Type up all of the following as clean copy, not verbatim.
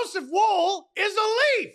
Joseph Woll is a Leaf.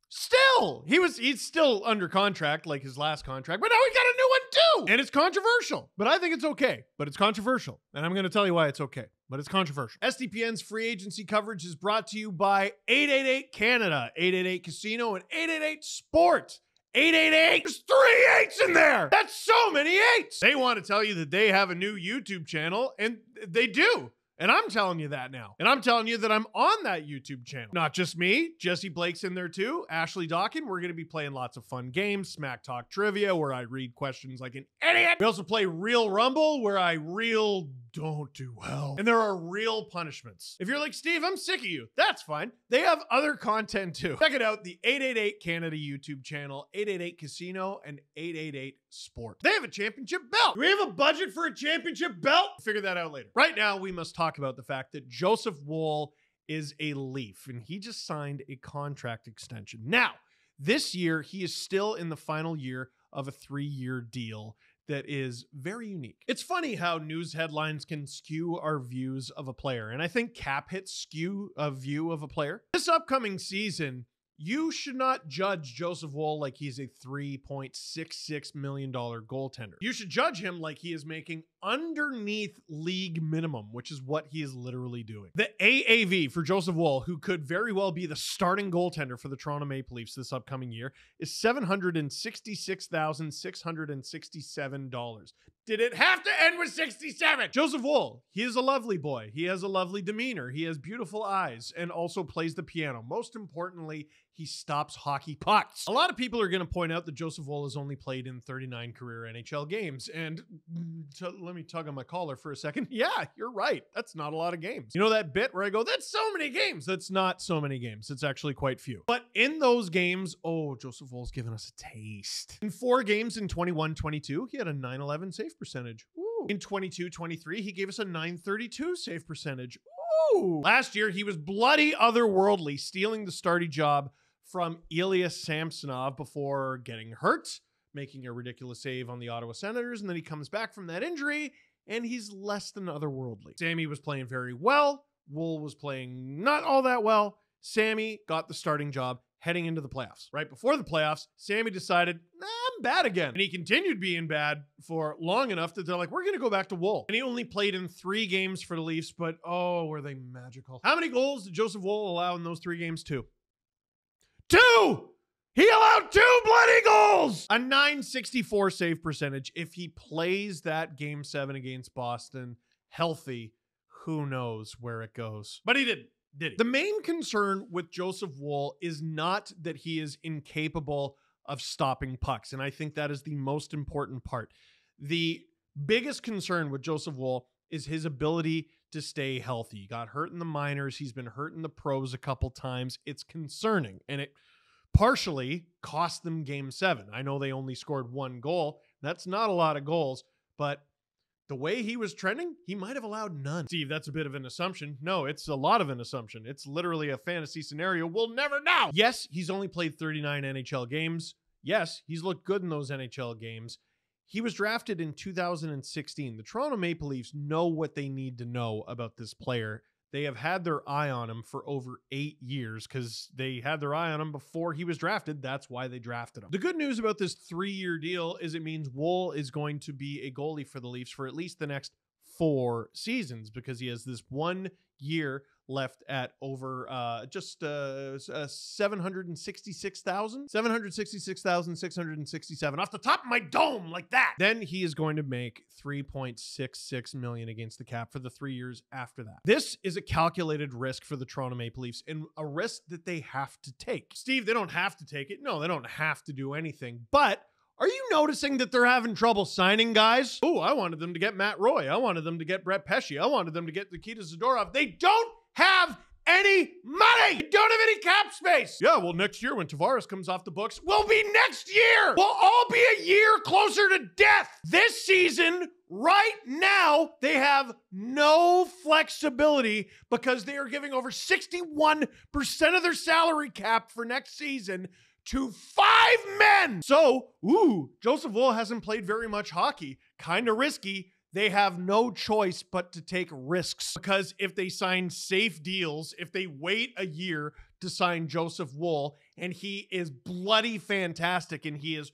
Still, he's still under contract, like his last contract, but now he got a new one too. And it's controversial, but I think it's okay. But it's controversial, and I'm going to tell you why it's okay. But it's controversial. SDPN's free agency coverage is brought to you by 888 Canada, 888 Casino, and 888 Sport. 888. There's 3 8s in there. That's so many 8s. They want to tell you that they have a new YouTube channel, and they do. And I'm telling you that now. And I'm telling you that I'm on that YouTube channel. Not just me. Jesse Blake's in there too. Ashley Dawkin. We're going to be playing lots of fun games. Smack Talk Trivia, where I read questions like an idiot. We also play Real Rumble, where I don't do well. And there are real punishments. If you're like, Steve, I'm sick of you. That's fine. They have other content too. Check it out. The 888 Canada YouTube channel, 888 Casino, and 888 Sport. They have a championship belt. Do we have a budget for a championship belt? Figure that out later. Right now, we must talk about the fact that Joseph Woll is a Leaf, and he just signed a contract extension. Now, this year, he is still in the final year of a 3-year deal that is very unique. It's funny how news headlines can skew our views of a player, and I think cap hits skew a view of a player. This upcoming season, you should not judge Joseph Woll like he's a $3.66 million goaltender. You should judge him like he is making underneath league minimum, which is what he is literally doing. The AAV for Joseph Woll, who could very well be the starting goaltender for the Toronto Maple Leafs this upcoming year, is $766,667. Did it have to end with 67? Joseph Woll, he is a lovely boy. He has a lovely demeanor. He has beautiful eyes and also plays the piano. Most importantly, he stops hockey pucks. A lot of people are going to point out that Joseph Woll has only played in 39 career NHL games. And let me tug on my collar for a second. Yeah, you're right. That's not a lot of games. You know that bit where I go, that's so many games. That's not so many games. It's actually quite few. But in those games, Joseph Woll's given us a taste. In 4 games in 21-22, he had a .911 save percentage. Ooh. In 22-23, he gave us a .932 save percentage. Ooh. Last year, he was bloody otherworldly, stealing the starting job from Ilya Samsonov before getting hurt, making a ridiculous save on the Ottawa Senators, and then he comes back from that injury, and he's less than otherworldly. Sammy was playing very well. Woll was playing not all that well. Sammy got the starting job heading into the playoffs. Right before the playoffs, Sammy decided, I'm bad again. And he continued being bad for long enough that they're like, we're going to go back to Woll. And he only played in 3 games for the Leafs, but were they magical. How many goals did Joseph Woll allow in those 3 games? 2. 2! He allowed 2 bloody goals! A .964 save percentage. If he plays that game 7 against Boston healthy, who knows where it goes. But he didn't, did he? The main concern with Joseph Woll is not that he is incapable of stopping pucks, and I think that is the most important part. The biggest concern with Joseph Woll is his ability to stay healthy. He got hurt in the minors. He's been hurt in the pros a couple times. It's concerning, and it partially cost them game 7. I know they only scored 1 goal. That's not a lot of goals, but the way he was trending, he might have allowed none. Steve, that's a bit of an assumption. No, it's a lot of an assumption. It's literally a fantasy scenario. We'll never know. Yes, he's only played 39 NHL games. Yes, he's looked good in those NHL games. He was drafted in 2016. The Toronto Maple Leafs know what they need to know about this player. They have had their eye on him for over 8 years because they had their eye on him before he was drafted. That's why they drafted him. The good news about this 3-year deal is it means Woll is going to be a goalie for the Leafs for at least the next 4 seasons because he has this 1 year left at over just 766,667 off the top of my dome like that. Then he is going to make $3.66 million against the cap for the 3 years after that. This is a calculated risk for the Toronto Maple Leafs and a risk that they have to take. Steve, they don't have to take it. No, they don't have to do anything, but are you noticing that they're having trouble signing guys? Oh, I wanted them to get Matt Roy. I wanted them to get Brett Pesce. I wanted them to get Nikita Zadorov. They don't have any money. They don't have any cap space. Yeah, well, next year when Tavares comes off the books, will be next year. We'll all be a year closer to death. This season, right now, they have no flexibility because they are giving over 61% of their salary cap for next season to 5 men. So, Joseph Woll hasn't played very much hockey. Kind of risky. they have no choice but to take risks, because if they sign safe deals, if they wait a year to sign Joseph Woll, and he is bloody fantastic, and he is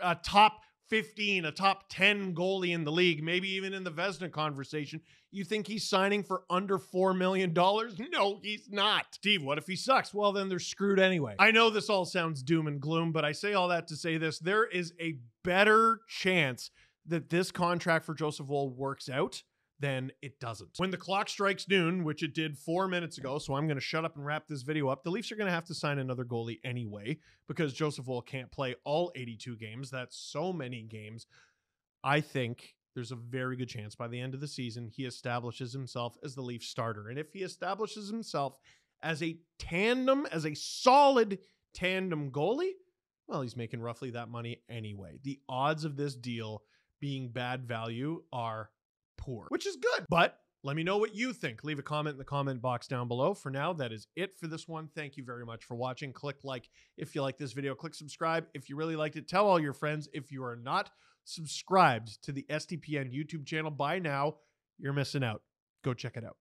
a top 15, a top 10 goalie in the league, maybe even in the Vezina conversation, you think he's signing for under $4 million? No, he's not. Steve, what if he sucks? Well, then they're screwed anyway. I know this all sounds doom and gloom, but I say all that to say this. There is a better chance that this contract for Joseph Woll works out than it doesn't. When the clock strikes noon, which it did 4 minutes ago, so I'm going to shut up and wrap this video up, the Leafs are going to have to sign another goalie anyway, because Joseph Woll can't play all 82 games. That's so many games. I think there's a very good chance by the end of the season, he establishes himself as the Leafs starter. And if he establishes himself as a tandem, as a solid tandem goalie, well, he's making roughly that money anyway. The odds of this deal being bad value are poor, which is good. But let me know what you think. Leave a comment in the comment box down below. For now, that is it for this one. Thank you very much for watching. Click like if you like this video. Click subscribe if you really liked it. Tell all your friends. If you are not subscribed to the SDPN YouTube channel by now, you're missing out. Go check it out.